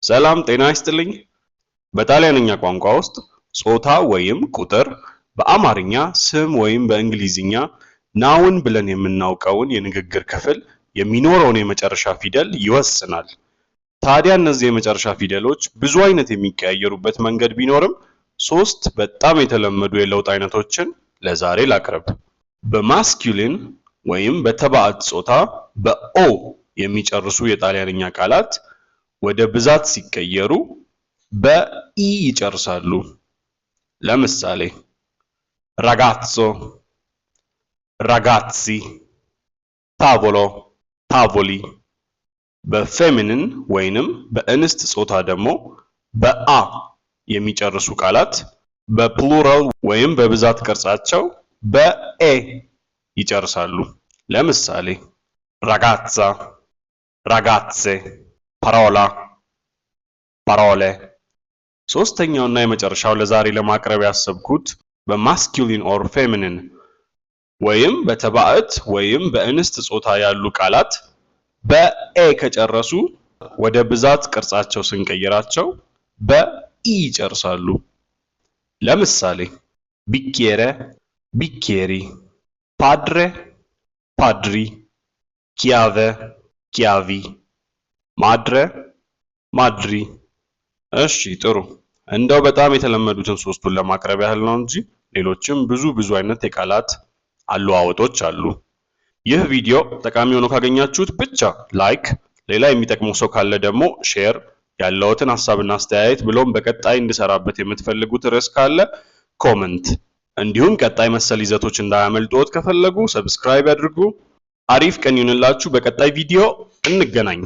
ሰላም ጤና ይስጥልኝ። በጣሊያንኛ ቋንቋ ውስጥ ጾታ ወይም ቁጥር በአማርኛ ስም ወይም በእንግሊዝኛ ናውን ብለን የምናውቀውን የንግግር ክፍል የሚኖረውን የመጨረሻ ፊደል ይወስናል። ታዲያ እነዚህ የመጨረሻ ፊደሎች ብዙ አይነት የሚቀያየሩበት መንገድ ቢኖርም ሶስት በጣም የተለመዱ የለውጥ አይነቶችን ለዛሬ ላቅርብ። በማስኩሊን ወይም በተባዕት ጾታ በኦ የሚጨርሱ የጣሊያንኛ ቃላት ወደ ብዛት ሲቀየሩ በኢ ይጨርሳሉ። ለምሳሌ ragazzo፣ ragazzi፣ tavolo፣ tavoli። በፌሚኒን ወይንም በእንስት ጾታ ደግሞ በአ የሚጨርሱ ቃላት በፕሉራል ወይም በብዛት ቅርጻቸው በኤ ይጨርሳሉ። ለምሳሌ ragazza፣ ragazze፣ parola፣ parole። ሶስተኛውና የመጨረሻው ለዛሬ ለማቅረብ ያሰብኩት በማስኩሊን ኦር ፌሚኒን ወይም በተባዕት ወይም በእንስት ጾታ ያሉ ቃላት በኤ ከጨረሱ ወደ ብዛት ቅርጻቸው ስንቀይራቸው በኢ ይጨርሳሉ። ለምሳሌ ቢኬሬ፣ ቢኬሪ፣ ፓድሬ፣ ፓድሪ፣ ቺያቬ፣ ቺያቪ፣ ማድሬ፣ ማድሪ። እሺ ጥሩ። እንደው በጣም የተለመዱትን ሶስቱን ለማቅረብ ያህል ነው እንጂ ሌሎችም ብዙ አይነት የቃላት አለዋወጦች አሉ። ይህ ቪዲዮ ጠቃሚ ሆኖ ካገኛችሁት ብቻ ላይክ፣ ሌላ የሚጠቅመው ሰው ካለ ደግሞ ሼር፣ ያለውትን ሐሳብና አስተያየት ብሎም በቀጣይ እንድሰራበት የምትፈልጉት ርዕስ ካለ ኮመንት፣ እንዲሁም ቀጣይ መሰል ይዘቶች እንዳያመልጡት ከፈለጉ ሰብስክራይብ ያድርጉ። አሪፍ ቀን ይሁንላችሁ። በቀጣይ ቪዲዮ እንገናኝ።